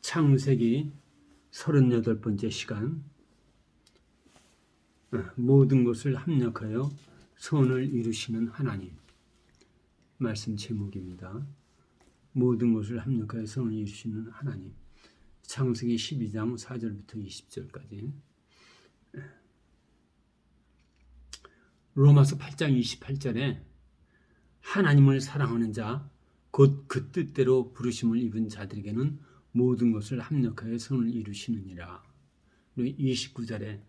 창세기 38번째 시간. 모든 것을 합력하여 선을 이루시는 하나님. 말씀 제목입니다. 모든 것을 합력하여 선을 이루시는 하나님. 창세기 12장 4절부터 20절까지. 로마서 8장 28절에 하나님을 사랑하는 자, 곧 그 뜻대로 부르심을 입은 자들에게는 모든 것을 합력하여 선을 이루시느니라. 그리고 29절에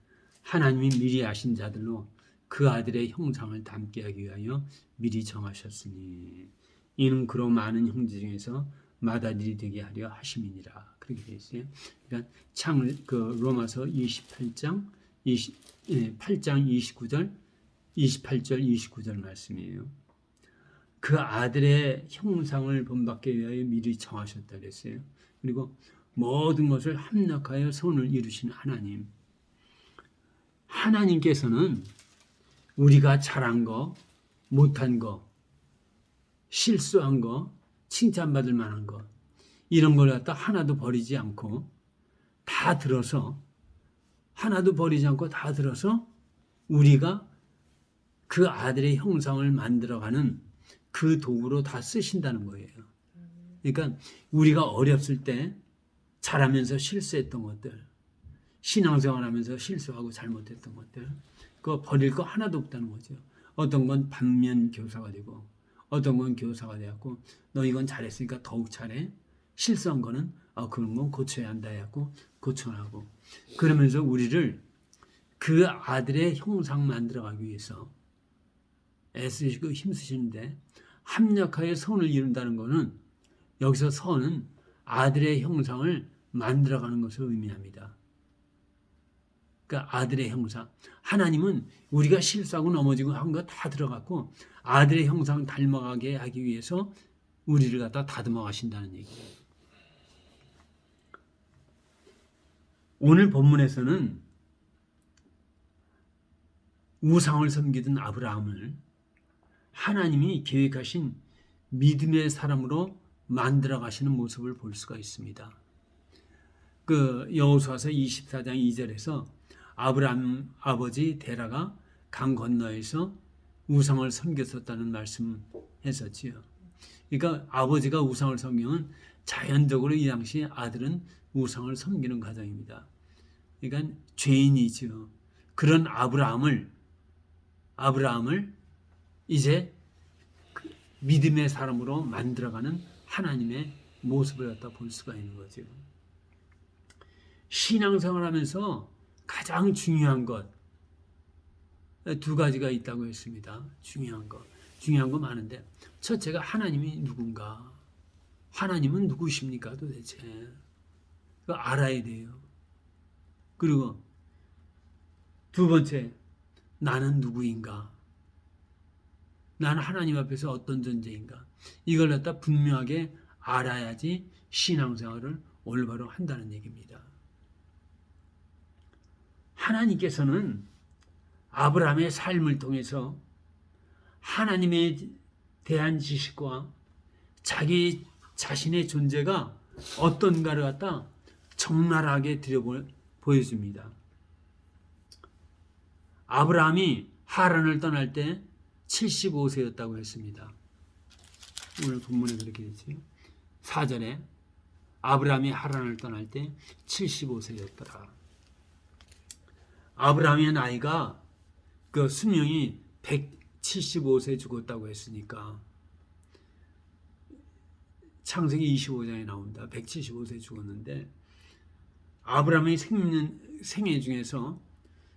하나님이 미리 아신 자들로 그 아들의 형상을 닮게 하기 위하여 미리 정하셨으니 이는 그로 많은 형제 중에서 맏아들이 되게 하려 하심이니라. 그렇게 되어 있어요. 그러니까 로마서 8장 29절, 28절, 29절 말씀이에요. 그 아들의 형상을 본받기 위하여 미리 정하셨다 그랬어요. 그리고 모든 것을 합력하여 선을 이루신 하나님. 하나님께서는 우리가 잘한 거, 못한 거, 실수한 거, 칭찬받을 만한 거, 이런 걸 갖다 하나도 버리지 않고 다 들어서, 하나도 버리지 않고 다 들어서 우리가 그 아들의 형상을 만들어가는 그 도구로 다 쓰신다는 거예요. 그러니까 우리가 어렸을 때 잘하면서 실수했던 것들, 신앙생활하면서 실수하고 잘못했던 것들, 그거 버릴 거 하나도 없다는 거죠. 어떤 건 반면 교사가 되고, 어떤 건 교사가 되었고, 너 이건 잘했으니까 더욱 잘해. 실수한 거는 그런 건 고쳐야 한다 해갖고 고쳐나고, 그러면서 우리를 그 아들의 형상 만들어가기 위해서 애쓰시고 힘쓰시는데, 합력하여 선을 이룬다는 것은, 여기서 선은 아들의 형상을 만들어가는 것을 의미합니다. 그러니까 아들의 형상. 하나님은 우리가 실수하고 넘어지고 한 거 다 들어갔고 아들의 형상 닮아가게 하기 위해서 우리를 갖다 다듬어 가신다는 얘기예요. 오늘 본문에서는 우상을 섬기던 아브라함을 하나님이 계획하신 믿음의 사람으로 만들어 가시는 모습을 볼 수가 있습니다. 여호수아서 24장 2절에서 아브라함 아버지 데라가 강 건너에서 우상을 섬겼었다는 말씀 했었지요. 그러니까 아버지가 우상을 섬기면 자연적으로 이 당시 아들은 우상을 섬기는 가정입니다. 그러니까 죄인이죠. 그런 아브라함을 이제 믿음의 사람으로 만들어가는 하나님의 모습을 갖다 볼 수가 있는 거죠. 신앙생활하면서 가장 중요한 것 두 가지가 있다고 했습니다. 중요한 거 많은데 첫째가 하나님이 누군가, 하나님은 누구십니까 도대체? 그거 알아야 돼요. 그리고 두 번째, 나는 누구인가? 나는 하나님 앞에서 어떤 존재인가? 이걸 갖다 분명하게 알아야지 신앙생활을 올바로 한다는 얘기입니다. 하나님께서는 아브라함의 삶을 통해서 하나님에 대한 지식과 자기 자신의 존재가 어떤가를 갖다 적나라하게 보여줍니다. 아브라함이 하란을 떠날 때 75세였다고 했습니다. 오늘 본문에 그렇게 됐죠. 4절에 아브라함이 하란을 떠날 때 75세였더라. 아브라함의 나이가 수명이 175세 죽었다고 했으니까 창세기 25장에 나옵니다. 175세 죽었는데 아브라함의 생애 중에서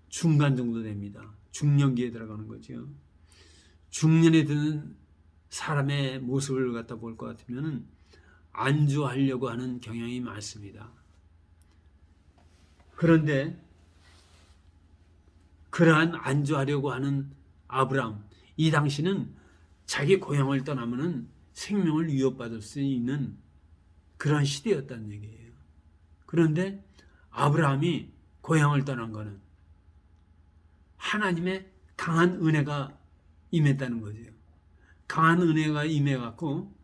중간 정도 됩니다. 중년기에 들어가는 거죠. 중년에 드는 사람의 모습을 갖다 볼 것 같으면 안주하려고 하는 경향이 많습니다. 그런데 그러한 안주하려고 하는 아브라함, 이 당시는 자기 고향을 떠나면은 생명을 위협받을 수 있는 그런 시대였다는 얘기예요. 그런데 아브라함이 고향을 떠난 거는 하나님의 강한 은혜가 임했다는 거죠. 강한 은혜가 임해갖고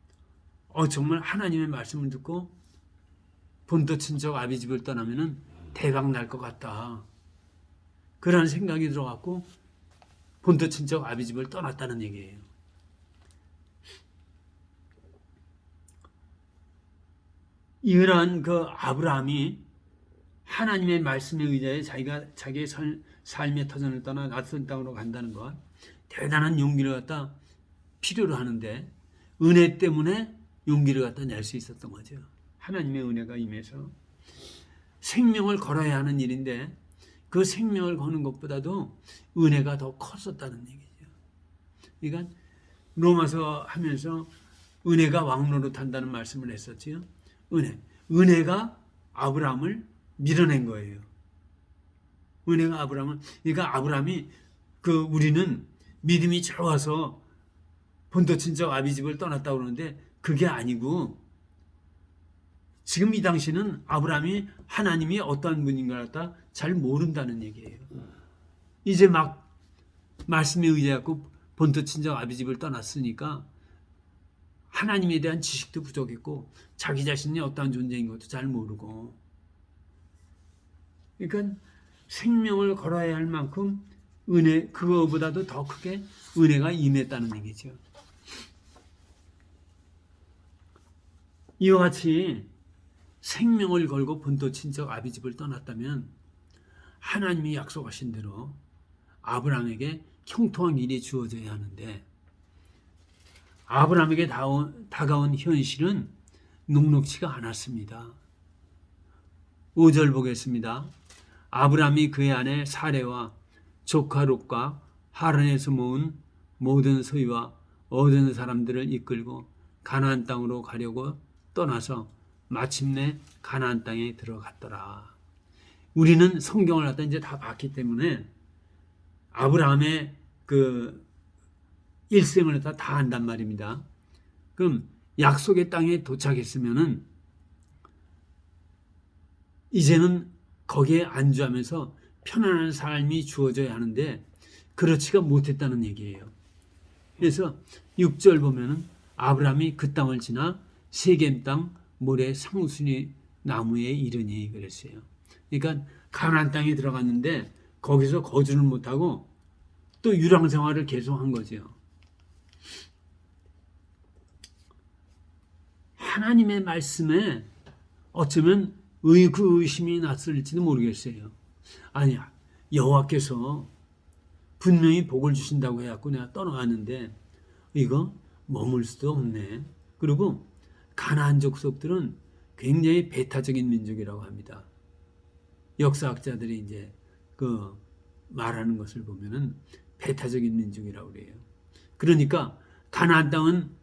정말 하나님의 말씀을 듣고 본토 친척 아비 집을 떠나면은 대박 날 것 같다. 그런 생각이 들어갖고 본토 친척 아비 집을 떠났다는 얘기예요. 이러한 그 아브라함이 하나님의 말씀에 의지해 자기의 삶의 터전을 떠나 낯선 땅으로 간다는 것, 대단한 용기를 갖다 필요로 하는데 은혜 때문에 용기를 갖다 낼 수 있었던 거죠. 하나님의 은혜가 임해서 생명을 걸어야 하는 일인데 그 생명을 거는 것보다도 은혜가 더 컸었다는 얘기죠. 그러니까 로마서 하면서 은혜가 왕노릇 한다는 말씀을 했었지요. 은혜가 아브라함을 밀어낸 거예요. 은혜가 아브라함을, 그러니까 아브라함이 우리는 믿음이 좋아서 본토 친척 아비 집을 떠났다고 그러는데 그게 아니고 지금 이 당시는 아브라함이 하나님이 어떠한 분인가 갖다 잘 모른다는 얘기예요. 이제 막 말씀에 의지하고 본토 친척 아비 집을 떠났으니까 하나님에 대한 지식도 부족했고 자기 자신이 어떠한 존재인 것도 잘 모르고, 그러니까 생명을 걸어야 할 만큼 은혜, 그거보다도 더 크게 은혜가 임했다는 얘기죠. 이와 같이 생명을 걸고 본토 친척 아비 집을 떠났다면 하나님이 약속하신 대로 아브라함에게 형통한 일이 주어져야 하는데 아브라함에게 다가온 현실은 녹록치가 않았습니다. 5절 보겠습니다. 아브라함이 그의 아내 사레와 조카 롯과 하란에서 모은 모든 소유와 얻은 사람들을 이끌고 가나안 땅으로 가려고 떠나서 마침내 가나안 땅에 들어갔더라. 우리는 성경을 갖다 이제 다 봤기 때문에 아브라함의 일생을 다 안단 말입니다. 그럼 약속의 땅에 도착했으면은 이제는 거기에 안주하면서 편안한 삶이 주어져야 하는데 그렇지가 못했다는 얘기예요. 그래서 6절 보면은 아브라함이 그 땅을 지나 세겜 땅 모래 상순이 나무에 이르니 그랬어요. 그러니까 가나안 땅에 들어갔는데 거기서 거주를 못하고 또 유랑 생활을 계속한 거죠. 하나님의 말씀에 어쩌면 의심이 났을지도 모르겠어요. 아니야, 여호와께서 분명히 복을 주신다고 해갖고 내가 떠나갔는데 이거 머물 수도 없네. 그리고 가나안 족속들은 굉장히 배타적인 민족이라고 합니다. 역사학자들이 이제 말하는 것을 보면은 배타적인 민족이라고 그래요. 그러니까 가나안 땅은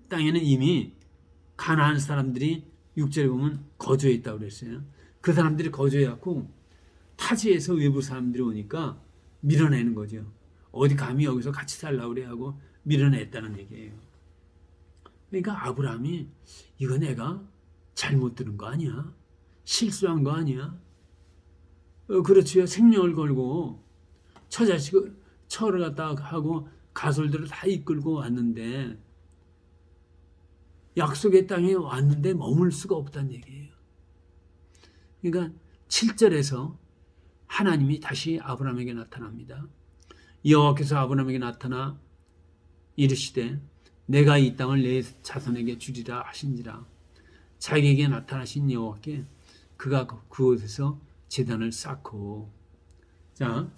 땅에는 이미 가나안 사람들이 6절에 보면 거주해 있다고 그랬어요. 그 사람들이 거주해갖고 타지에서 외부 사람들이 오니까 밀어내는 거죠. 어디 감히 여기서 같이 살라고 그래 하고 밀어냈다는 얘기예요. 그러니까 아브라함이 이거 내가 잘못 들은 거 아니야? 실수한 거 아니야? 그렇지요. 생명을 걸고 처를 갖다 하고 가솔들을 다 이끌고 왔는데 약속의 땅에 왔는데 머물 수가 없다는 얘기예요. 그러니까 7절에서 하나님이 다시 아브라함에게 나타납니다. 여호와께서 아브라함에게 나타나 이르시되 내가 이 땅을 내 자손에게 주리라 하신지라. 자기에게 나타나신 여호와께 그가 그곳에서 제단을 쌓고. 자,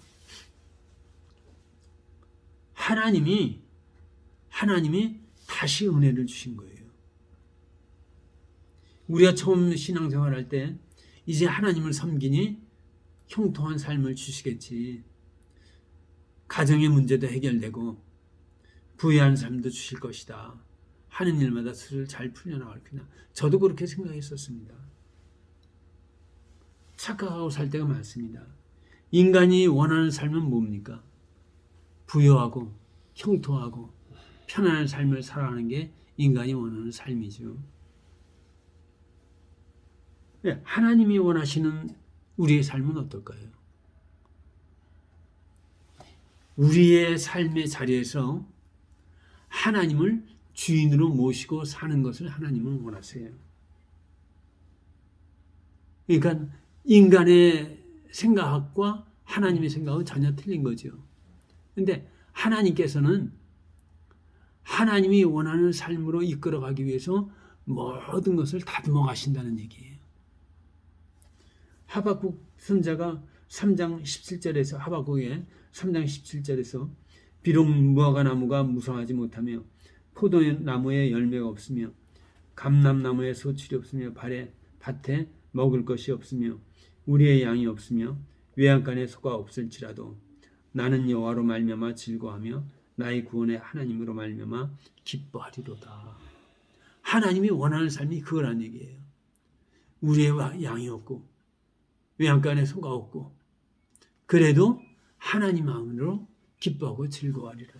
하나님이 다시 은혜를 주신 거예요. 우리가 처음 신앙생활할 때 이제 하나님을 섬기니 형통한 삶을 주시겠지. 가정의 문제도 해결되고 부유한 삶도 주실 것이다. 하는 일마다 수를 잘 풀려나갈 거다. 저도 그렇게 생각했었습니다. 착각하고 살 때가 많습니다. 인간이 원하는 삶은 뭡니까? 부유하고 형통하고 편안한 삶을 살아가는 게 인간이 원하는 삶이죠. 하나님이 원하시는 우리의 삶은 어떨까요? 우리의 삶의 자리에서 하나님을 주인으로 모시고 사는 것을 하나님은 원하세요. 그러니까 인간의 생각과 하나님의 생각은 전혀 틀린 거죠. 근데 하나님께서는 하나님이 원하는 삶으로 이끌어가기 위해서 모든 것을 다듬어 가신다는 얘기예요. 하박국 선자가 3장 17절에서 하박국의 3장 17절에서 비록 무화과 나무가 무성하지 못하며 포도나무에 열매가 없으며 감람나무에 소출이 없으며 밭에 먹을 것이 없으며 우리의 양이 없으며 외양간에 소가 없을지라도 나는 여호와로 말미암아 즐거워하며 나의 구원의 하나님으로 말미암아 기뻐하리로다. 하나님이 원하는 삶이 그거란 얘기예요. 우리의 양이 없고 외양간에 소가 없고 그래도 하나님 마음으로 기뻐하고 즐거워하리라.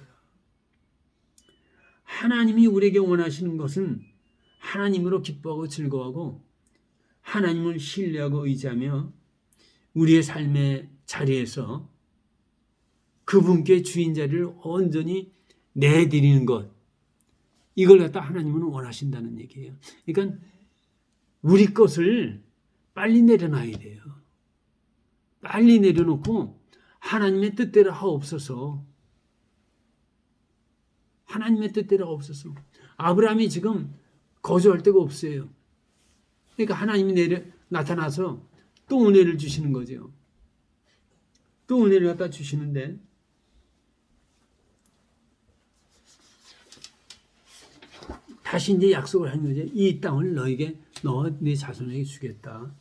하나님이 우리에게 원하시는 것은 하나님으로 기뻐하고 즐거워하고 하나님을 신뢰하고 의지하며 우리의 삶의 자리에서 그분께 주인 자리를 온전히 내드리는 것, 이걸 갖다 하나님은 원하신다는 얘기예요. 그러니까 우리 것을 빨리 내려놔야 돼요. 빨리 내려놓고 하나님의 뜻대로 하옵소서. 하나님의 뜻대로 하옵소서. 아브라함이 지금 거주할 데가 없어요. 그러니까 하나님이 나타나서 또 은혜를 주시는 거죠. 또 은혜를 갖다 주시는데 다시 이제 약속을 하는 거죠. 이 땅을 너에게 너와 네 자손에게 주겠다.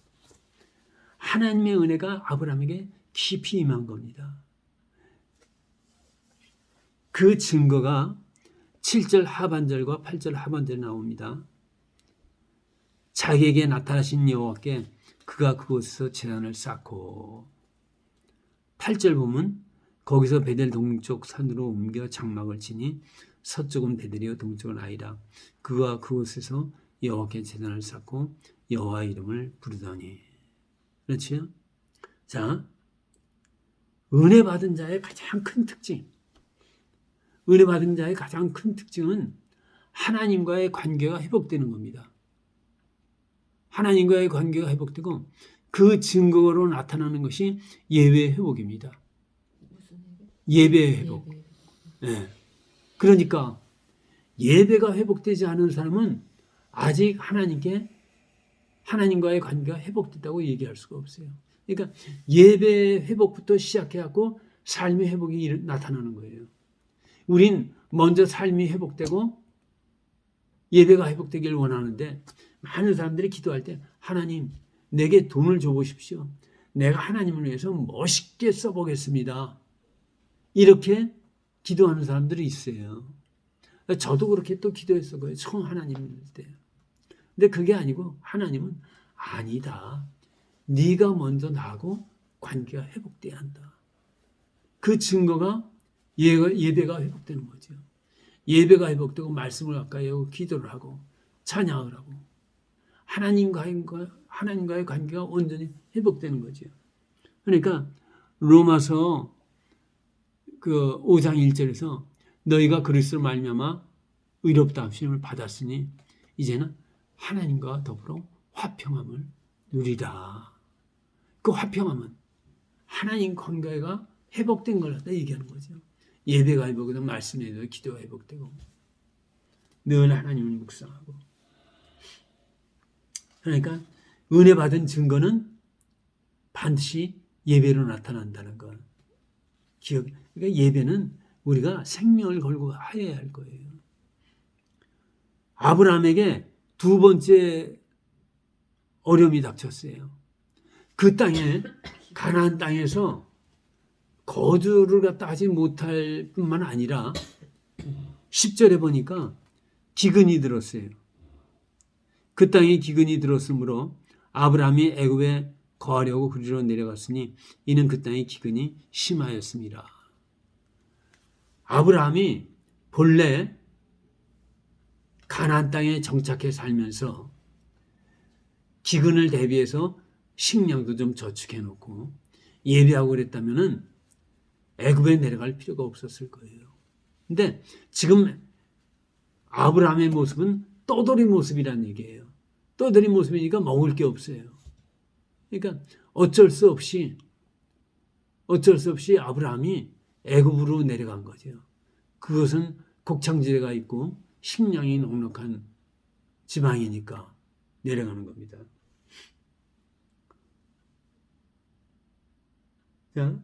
하나님의 은혜가 아브라함에게 깊이 임한 겁니다. 그 증거가 7절 하반절과 8절 하반절에 나옵니다. 자기에게 나타나신 여호와께 그가 그곳에서 제단을 쌓고 8절 보면 거기서 베델 동쪽 산으로 옮겨 장막을 치니 서쪽은 베델이요 동쪽은 아이라 그가 그곳에서 여호와께 제단을 쌓고 여호와 이름을 부르더니. 그렇죠? 자, 은혜 받은 자의 가장 큰 특징, 은혜 받은 자의 가장 큰 특징은 하나님과의 관계가 회복되는 겁니다. 하나님과의 관계가 회복되고 그 증거로 나타나는 것이 예배의 회복입니다. 예배의 회복. 네. 그러니까 예배가 회복되지 않은 사람은 아직 하나님과의 관계가 회복됐다고 얘기할 수가 없어요. 그러니까 예배 회복부터 시작해갖고 삶의 회복이 나타나는 거예요. 우린 먼저 삶이 회복되고 예배가 회복되기를 원하는데 많은 사람들이 기도할 때 하나님 내게 돈을 줘보십시오. 내가 하나님을 위해서 멋있게 써보겠습니다. 이렇게 기도하는 사람들이 있어요. 저도 그렇게 또 기도했어요. 처음 하나님일 때. 근데 그게 아니고 하나님은 아니다. 네가 먼저 나하고 관계가 회복돼야 한다. 그 증거가 예배가 회복되는 거죠. 예배가 회복되고 말씀을 가까이 하고 기도를 하고 찬양을 하고 하나님과의 관계가 온전히 회복되는 거죠. 그러니까 로마서 그 5장 1절에서 너희가 그리스도로 말미암아 의롭다 하심을 받았으니 이제는 하나님과 더불어 화평함을 누리라. 그 화평함은 하나님 관계가 회복된 걸 갖다 얘기하는 거죠. 예배가 회복되고 말씀에도 기도가 회복되고 늘 하나님을 묵상하고. 그러니까 은혜 받은 증거는 반드시 예배로 나타난다는 것. 그러니까 예배는 우리가 생명을 걸고 해야 할 거예요. 아브라함에게 두 번째 어려움이 닥쳤어요. 그 땅에 가나안 땅에서 거주를 갖다 하지 못할 뿐만 아니라 10절에 보니까 기근이 들었어요. 그 땅에 기근이 들었으므로 아브라함이 애굽에 거하려고 그리로 내려갔으니 이는 그 땅의 기근이 심하였습니다. 아브라함이 본래 가나안 땅에 정착해 살면서 기근을 대비해서 식량도 좀 저축해 놓고 예배하고 그랬다면은 애굽에 내려갈 필요가 없었을 거예요. 근데 지금 아브라함의 모습은 떠돌이 모습이란 얘기예요. 떠돌이 모습이니까 먹을 게 없어요. 그러니까 어쩔 수 없이 아브라함이 애굽으로 내려간 거죠. 그것은 곡창지대가 있고 식량이 넉넉한 지방이니까 내려가는 겁니다. 자,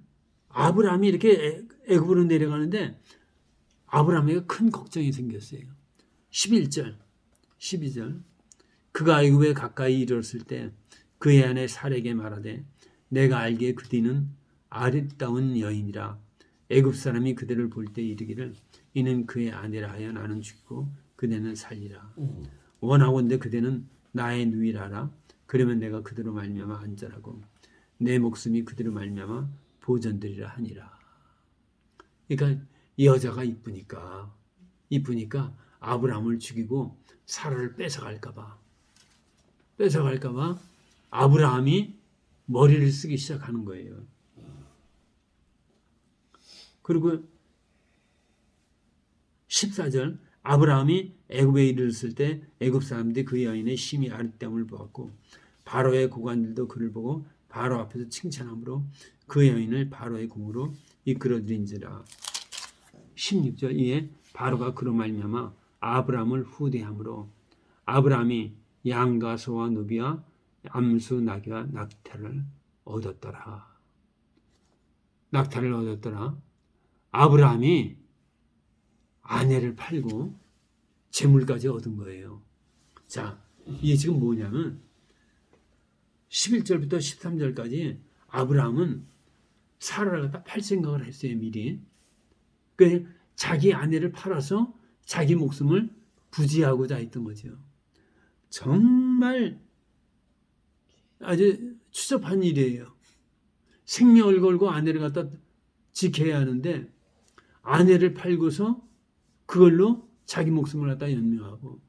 아브라함이 이렇게 애굽으로 내려가는데 아브라함에게 큰 걱정이 생겼어요. 11절, 12절. 그가 애굽에 가까이 이르렀을 때 그의 아내 사렉에 말하되 내가 알기에 그디는 아름다운 여인이라 애굽 사람이 그대를 볼 때 이르기를 이는 그의 아내라 하여 나는 죽이고 그대는 살리라. 원하건대 그대는 나의 누이라라. 그러면 내가 그대로 말미암아 안전하고 내 목숨이 그대로 말미암아 보전되리라 하니라. 그러니까 여자가 이쁘니까 아브라함을 죽이고 사라를 뺏어갈까봐 아브라함이 머리를 쓰기 시작하는 거예요. 그리고 14절 아브라함이 애굽에 이르렀을 때 애굽 사람들이 그 여인의 심히 아름다움을 보았고 바로의 고관들도 그를 보고 바로 앞에서 칭찬함으로 그 여인을 바로의 궁으로 이끌어들인지라. 16절 이에 바로가 그로 말미암아 아브라함을 후대함으로 아브라함이 양과 소와 누비와 암수 나귀와 낙타를 얻었더라. 아브라함이 아내를 팔고 재물까지 얻은 거예요. 자, 이게 지금 뭐냐면 11절부터 13절까지 아브라함은 사라를 갖다 팔 생각을 했어요, 미리. 그 자기 아내를 팔아서 자기 목숨을 부지하고자 했던 거죠. 정말 아주 추접한 일이에요. 생명을 걸고 아내를 갖다 지켜야 하는데 아내를 팔고서 그걸로 자기 목숨을 갖다 연명하고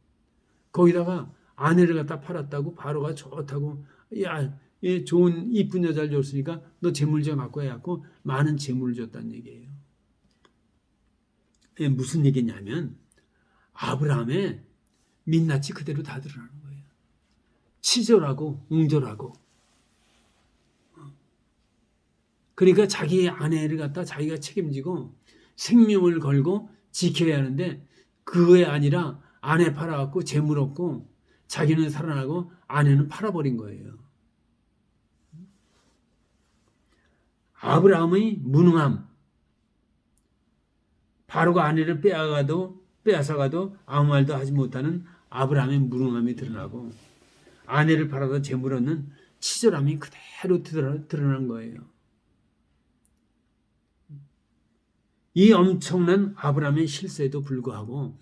거기다가 아내를 갖다 팔았다고 바로가 좋다고 야, 좋은 이쁜 여자를 줬으니까 너 재물 좀 갖고 해갖고 많은 재물을 줬다는 얘기예요. 무슨 얘기냐면 아브라함의 민낯이 그대로 다 드러나는 거예요. 치졸하고 웅졸하고. 그러니까 자기 아내를 갖다 자기가 책임지고 생명을 걸고 지켜야 하는데 그게 아니라 아내 팔아갖고 재물 얻고 자기는 살아나고 아내는 팔아버린 거예요. 아브라함의 무능함, 바로가 아내를 빼앗아가도 아무 말도 하지 못하는 아브라함의 무능함이 드러나고 아내를 팔아서 재물 얻는 치졸함이 그대로 드러난 거예요. 이 엄청난 아브라함의 실수에도 불구하고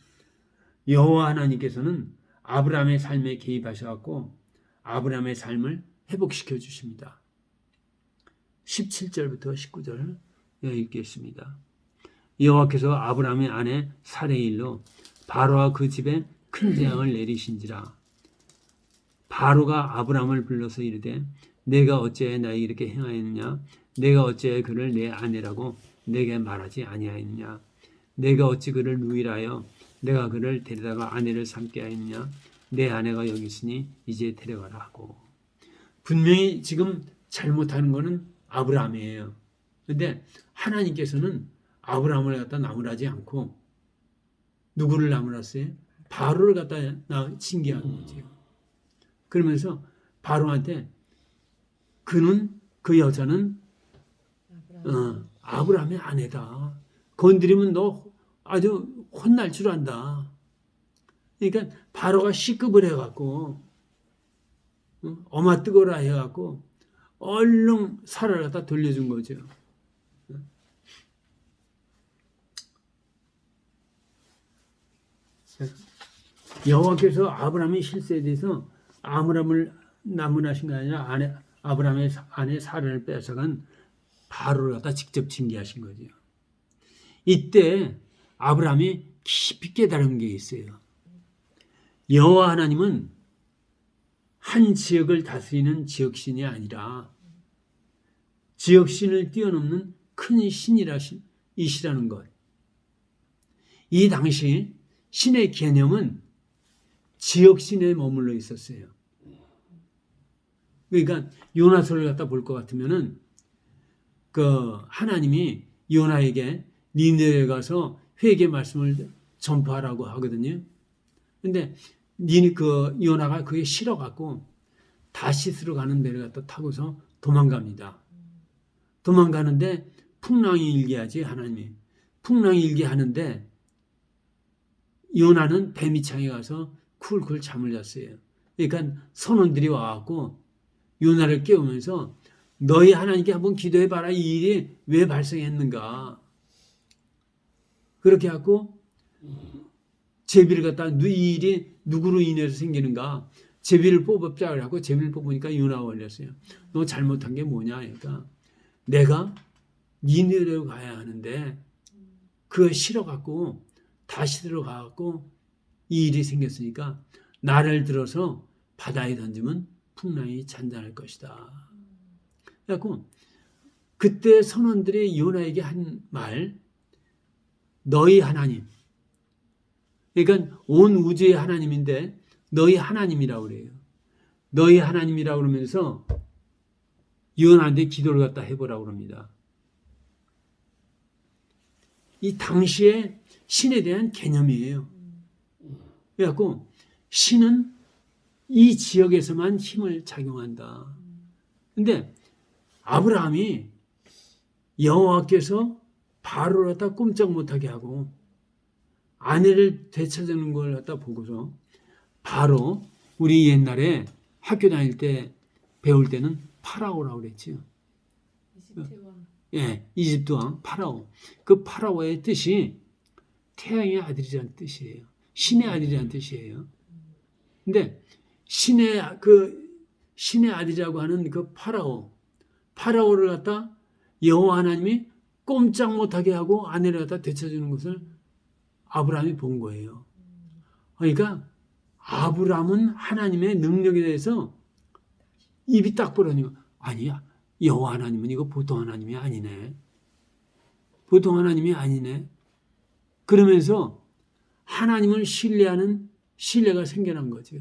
여호와 하나님께서는 아브라함의 삶에 개입하셔서 아브라함의 삶을 회복시켜 주십니다. 17절부터 19절 읽겠습니다. 여호와께서 아브라함의 아내 사레의 일로 바로와 그 집에 큰 재앙을 내리신지라. 바로가 아브라함을 불러서 이르되 내가 어찌하여 나에게 이렇게 행하였느냐? 내가 어찌하여 그를 내 아내라고 내게 말하지 아니하였느냐? 내가 어찌 그를 누이라여 내가 그를 데려다가 아내를 삼게 하였느냐? 내 아내가 여기 있으니 이제 데려가라 하고. 분명히 지금 잘못하는 것은 아브라함이에요. 그런데 하나님께서는 아브라함을 갖다 나무라지 않고 누구를 나무랐어요? 바로를 갖다 징계하는 거죠. 그러면서 바로한테 그 여자는 아브라함의 아내다. 건드리면 너 아주 혼날 줄 안다. 그러니까 바로가 시급을 해갖고 어마 뜨거라 해갖고 얼른 사라를 갖다 돌려준 거죠. 여호와께서 아브라함의 실수에 대해서 아브라함을 나무라신 게 아니라 아브라함의 아내 사라를 뺏어간 바로를 갖다 직접 징계하신 거죠. 이때 아브라함이 깊이 깨달은 게 있어요. 여호와 하나님은 한 지역을 다스리는 지역신이 아니라 지역신을 뛰어넘는 큰 신이시라는 것. 이 당시 신의 개념은 지역신에 머물러 있었어요. 그러니까 요나서를 갖다 볼 것 같으면은 그 하나님이 요나에게 니느웨에 가서 회개 말씀을 전파하라고 하거든요. 근데 그 요나가 그게 싫어갖고 다시스로 가는 배를 갖다 타고서 도망갑니다. 도망가는데 풍랑이 일게 하지 하나님이. 풍랑이 일게 하는데 요나는 배 밑창에 가서 쿨쿨 잠을 잤어요. 그러니까 선원들이 와갖고 요나를 깨우면서 너희 하나님께 한번 기도해봐라. 이 일이 왜 발생했는가. 그렇게 하고 제비를 갖다 이 일이 누구로 인해서 생기는가. 제비를 뽑자 하고 제비를 뽑으니까 요나가 걸렸어요. 너 잘못한 게 뭐냐. 그러니까 내가 니느웨로 가야 하는데 그거 싫어갖고 다시 들어가갖고 이 일이 생겼으니까 나를 들어서 바다에 던지면 풍랑이 잔잔할 것이다. 그래갖고 그때 선원들이 요나에게 한 말, 너희 하나님. 그러니까 온 우주의 하나님인데 너희 하나님이라고 그래요. 너희 하나님이라고 그러면서 요나한테 기도를 갖다 해보라고 합니다. 이 당시에 신에 대한 개념이에요. 그래갖고 신은 이 지역에서만 힘을 작용한다. 근데 아브라함이 여호와께서 바로를 갖다 꼼짝 못하게 하고 아내를 되찾는 걸 갖다 보고서 바로 우리 옛날에 학교 다닐 때 배울 때는 파라오라고 그랬지요. 예, 이집트 왕 파라오. 그 파라오의 뜻이 태양의 아들이라는 뜻이에요. 신의 아들이라는 뜻이에요. 근데 신의 아들이라고 하는 그 파라오를 갖다 여호와 하나님이 꼼짝 못하게 하고 아내를 갖다 되찾는 것을 아브라함이 본 거예요. 그러니까 아브라함은 하나님의 능력에 대해서 입이 딱 벌어지고 아니야. 여호와 하나님은 이거 보통 하나님이 아니네. 보통 하나님이 아니네. 그러면서 하나님을 신뢰하는 신뢰가 생겨난 거죠.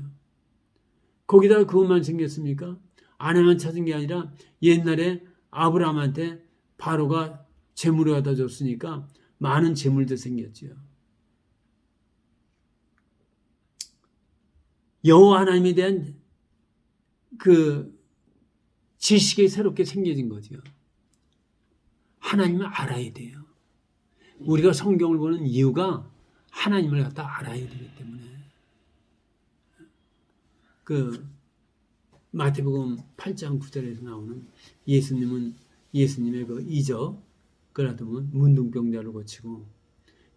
거기다가 그것만 생겼습니까? 아내만 찾은 게 아니라 옛날에 아브라함한테 바로가 재물을 갖다 줬으니까 많은 재물도 생겼죠. 여호와 하나님에 대한 그 지식이 새롭게 생겨진 거죠. 하나님을 알아야 돼요. 우리가 성경을 보는 이유가 하나님을 갖다 알아야 되기 때문에. 그 마태복음 8장 9절에서 나오는 예수님의 그 이적, 그러다보면 문둥병자를 고치고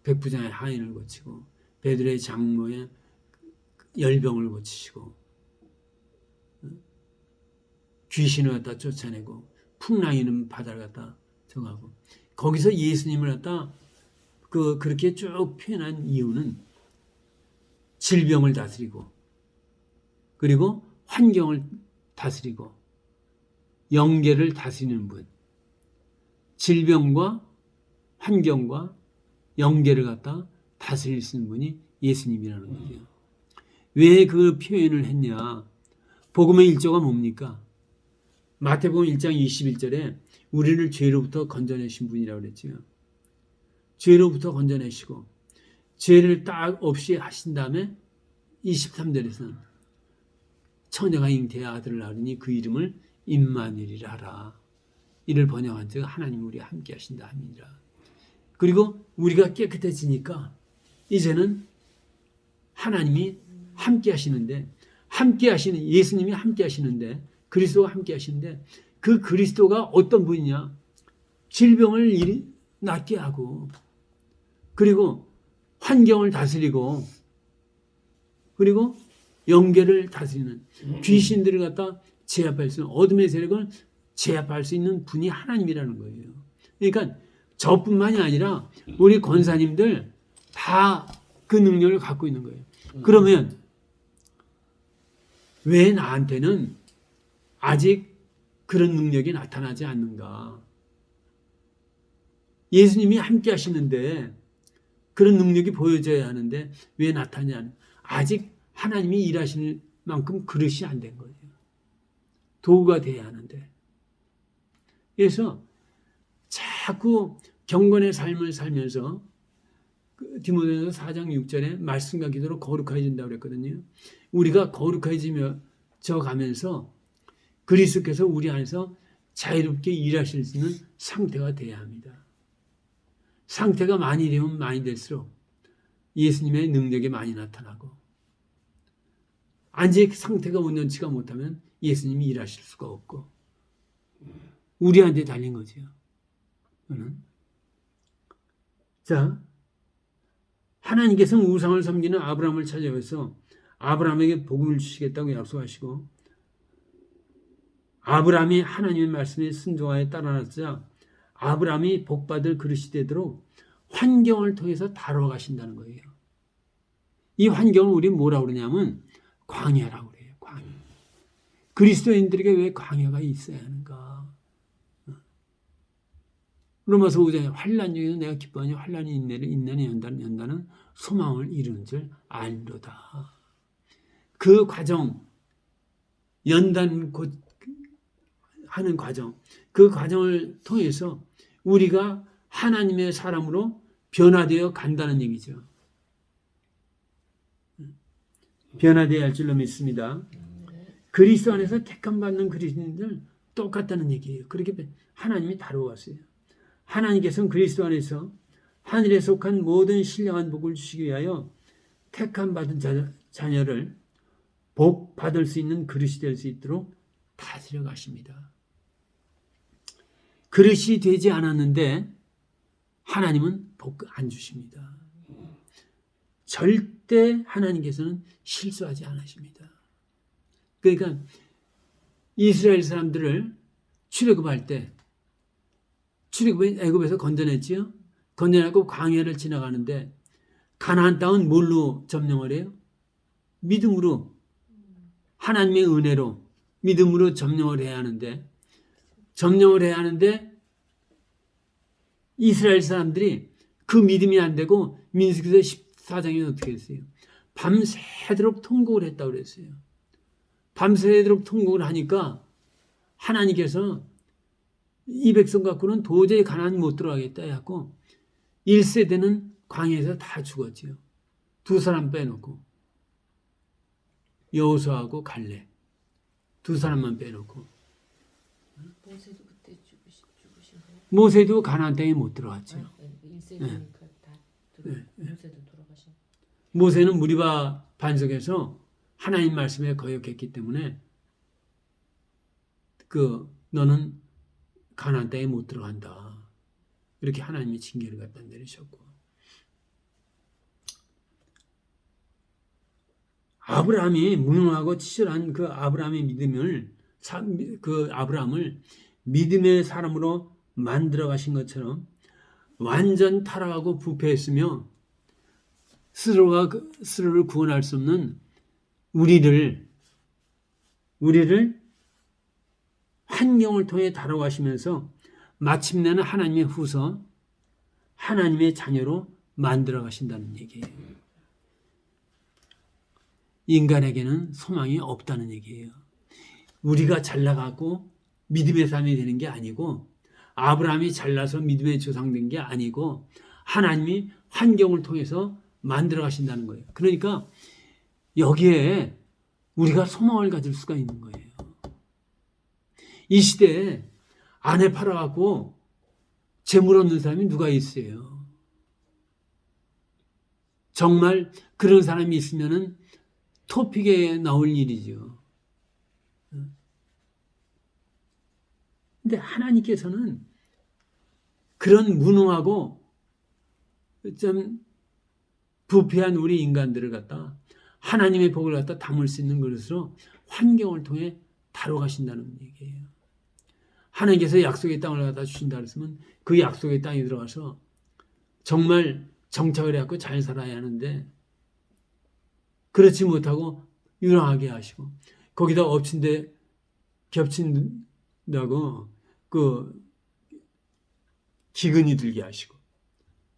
백부장의 하인을 고치고 베드로의 장모의 열병을 고치시고 귀신을 갖다 쫓아내고 풍랑이 있는 바다를 갖다 정하고 거기서 예수님을 갖다 그렇게 쭉 표현한 이유는 질병을 다스리고 그리고 환경을 다스리고 영계를 다스리는 분, 질병과 환경과 영계를 갖다 다스릴 수 있는 분이 예수님이라는 거죠. 왜 그 표현을 했냐? 복음의 일조가 뭡니까? 마태복음 1장 21절에 우리를 죄로부터 건져내신 분이라고 그랬죠. 죄로부터 건져내시고 죄를 딱 없이 하신 다음에 23절에서는 처녀가 잉태의 아들을 낳으니 그 이름을 임마누엘이라 하라. 이를 번역한 즉 하나님 우리와 함께 하신다 함이니라. 그리고 우리가 깨끗해지니까 이제는 하나님이 함께 하시는데 예수님이 함께 하시는데 그리스도가 함께 하시는데 그 그리스도가 어떤 분이냐? 질병을 낫게 하고 그리고 환경을 다스리고 그리고 영계를 다스리는 귀신들을 갖다 제압할 수 있는 어둠의 세력을 제압할 수 있는 분이 하나님이라는 거예요. 그러니까 저뿐만이 아니라 우리 권사님들 다 그 능력을 갖고 있는 거예요. 그러면 왜 나한테는 아직 그런 능력이 나타나지 않는가? 예수님이 함께 하시는데 그런 능력이 보여져야 하는데 왜 나타나지 않는? 아직 하나님이 일하시는 만큼 그릇이 안 된 거예요. 도구가 돼야 하는데. 그래서 자꾸 경건의 삶을 살면서 디모데전서 4장 6절에 말씀과 기도로 거룩해진다고 그랬거든요. 우리가 거룩해지면서 가면서 그리스도께서 우리 안에서 자유롭게 일하실 수 있는 상태가 돼야 합니다. 상태가 많이 되면 많이 될수록 예수님의 능력이 많이 나타나고, 아직 상태가 온전치가 못하면 예수님이 일하실 수가 없고, 우리한테 달린 거죠. 자, 하나님께서는 우상을 섬기는 아브라함을 찾아와서 아브라함에게 복을 주시겠다고 약속하시고, 아브라함이 하나님의 말씀에 순종하여 따라나자 아브라함이 복받을 그릇이 되도록 환경을 통해서 다뤄가신다는 거예요. 이 환경을 우리 뭐라고 그러냐면 광야라고 그래요. 광야. 그리스도인들에게 왜 광야가 있어야 하는가? 로마서 5장에 환난 중에서 내가 기뻐하니 환난이 인내를 연다는 소망을 이루는 줄 알노다. 그 과정, 연단 하는 과정, 그 과정을 통해서 우리가 하나님의 사람으로 변화되어 간다는 얘기죠. 변화되어야 할 줄로 믿습니다. 그리스도 안에서 택함받는 그리스도인들 똑같다는 얘기예요. 그렇게 하나님이 다루어왔어요. 하나님께서는 그리스도 안에서 하늘에 속한 모든 신령한 복을 주시기 위하여 택함받은 자녀를 복 받을 수 있는 그릇이 될 수 있도록 다스려 가십니다. 그릇이 되지 않았는데 하나님은 복 안 주십니다. 절대 하나님께서는 실수하지 않으십니다. 그러니까 이스라엘 사람들을 출애굽할 때 애굽에서 건져냈지요. 건져내고 광야를 지나가는데 가나안 땅은 뭘로 점령을 해요? 믿음으로, 하나님의 은혜로 믿음으로 점령을 해야 하는데 이스라엘 사람들이 그 믿음이 안 되고 민수기서 14장에 어떻게 했어요? 밤새도록 통곡을 했다고 그랬어요. 밤새도록 통곡을 하니까 하나님께서 이 백성 갖고는 도저히 가나안 못 들어가겠다 해갖고 1세대는 광야에서 다 죽었지요. 2사람 빼놓고 여호수아하고 갈렙 2사람만 빼놓고. 모세도 그때 죽으신 거예요? 모세도 가나안 땅에 못 들어갔죠. 1세대니까 다 모세도 돌아가신. 모세는 무리바 반석에서 하나님 말씀에 거역했기 때문에 너는 가나안 땅에 못 들어간다. 이렇게 하나님이 징계를 갖다 내리셨고, 아브라함이 무능하고 치졸한 그 아브라함의 아브라함을 믿음의 사람으로 만들어 가신 것처럼 완전 타락하고 부패했으며 스스로를 구원할 수 없는 우리를 환경을 통해 다뤄가시면서 마침내는 하나님의 후손, 하나님의 자녀로 만들어 가신다는 얘기예요. 인간에게는 소망이 없다는 얘기예요. 우리가 잘나가고 믿음의 삶이 되는 게 아니고, 아브라함이 잘나서 믿음의 조상 된 게 아니고, 하나님이 환경을 통해서 만들어 가신다는 거예요. 그러니까 여기에 우리가 소망을 가질 수가 있는 거예요. 이 시대에 아내 팔아갖고 재물 없는 사람이 누가 있어요? 정말 그런 사람이 있으면은 토픽에 나올 일이죠. 근데 하나님께서는 그런 무능하고 좀 부패한 우리 인간들을 갖다 하나님의 복을 갖다 담을 수 있는 것으로 환경을 통해 다뤄가신다는 얘기예요. 하나님께서 약속의 땅을 갖다 주신다 그랬으면 그 약속의 땅에 들어가서 정말 정착을 해갖고 잘 살아야 하는데, 그렇지 못하고 유랑하게 하시고, 거기다 겹친다고 기근이 들게 하시고,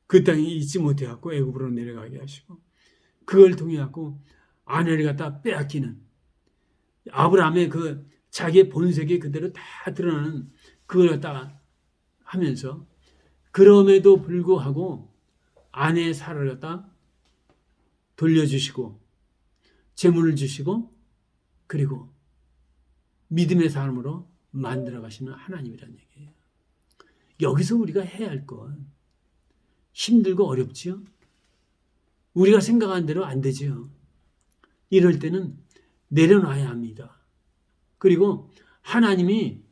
그 땅에 있지 못해갖고 애굽으로 내려가게 하시고, 그걸 통해 갖고 아내를 갖다 빼앗기는, 아브라함의 그 자기의 본색이 그대로 다 드러나는 그걸 갖다가 하면서 그럼에도 불구하고 아내의 살을 갖다 돌려주시고 재물을 주시고 그리고 믿음의 삶으로 만들어 가시는 하나님이라는 얘기예요. 여기서 우리가 해야 할 건 힘들고 어렵지요. 우리가 생각한 대로 안 되지요. 이럴 때는 내려놔야 합니다. 그리고 하나님이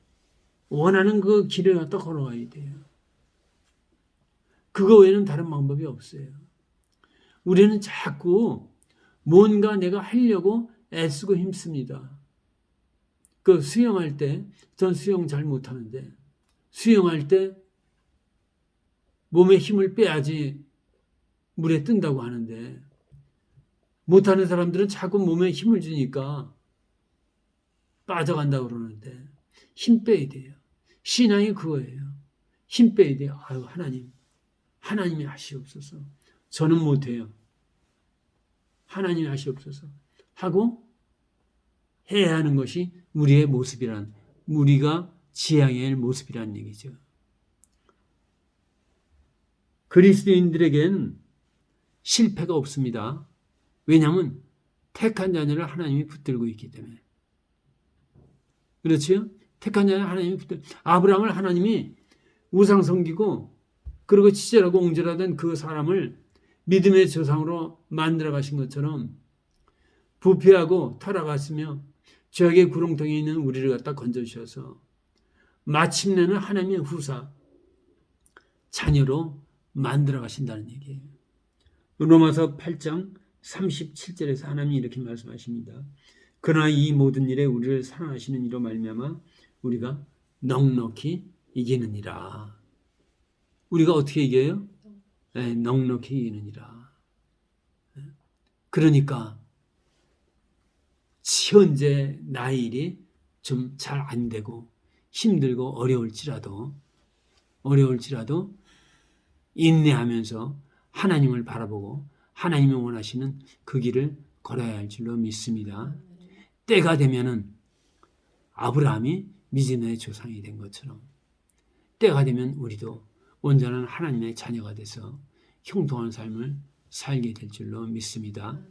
원하는 그 길을 갖다 걸어가야 돼요. 그거 외에는 다른 방법이 없어요. 우리는 자꾸 뭔가 내가 하려고 애쓰고 힘씁니다. 그 수영할 때, 전 수영 잘 못하는데, 수영할 때 몸에 힘을 빼야지 물에 뜬다고 하는데, 못하는 사람들은 자꾸 몸에 힘을 주니까 빠져간다고 그러는데, 힘 빼야 돼요. 신앙이 그거예요. 힘 빼야 돼요. 아유, 하나님이 하시옵소서. 저는 못해요. 하나님이 하시옵소서. 하고 해야 하는 것이 우리의 모습이란, 우리가 지향해야 할 모습이란 얘기죠. 그리스도인들에겐 실패가 없습니다. 왜냐하면 택한 자녀를 하나님이 붙들고 있기 때문에. 그렇지요? 택한 자녀를 하나님이 붙들고, 아브라함을 하나님이 우상 섬기고 그리고 치절하고 옹졸하던 그 사람을 믿음의 조상으로 만들어 가신 것처럼 부패하고 타락했으며 죄악의 구렁텅이에 있는 우리를 갖다 건져주셔서 마침내는 하나님의 후사 자녀로 만들어 가신다는 얘기예요. 로마서 8장 37절에서 하나님이 이렇게 말씀하십니다. 그러나 이 모든 일에 우리를 사랑하시는 이로 말미암아 우리가 넉넉히 이기느니라. 우리가 어떻게 이겨요? 네, 넉넉히 이기느니라. 그러니까 현재 나의 일이 좀 잘 안 되고 힘들고 어려울지라도 인내하면서 하나님을 바라보고 하나님이 원하시는 그 길을 걸어야 할 줄로 믿습니다. 때가 되면은 아브라함이 믿음의 조상이 된 것처럼 때가 되면 우리도 온전한 하나님의 자녀가 돼서 형통한 삶을 살게 될 줄로 믿습니다.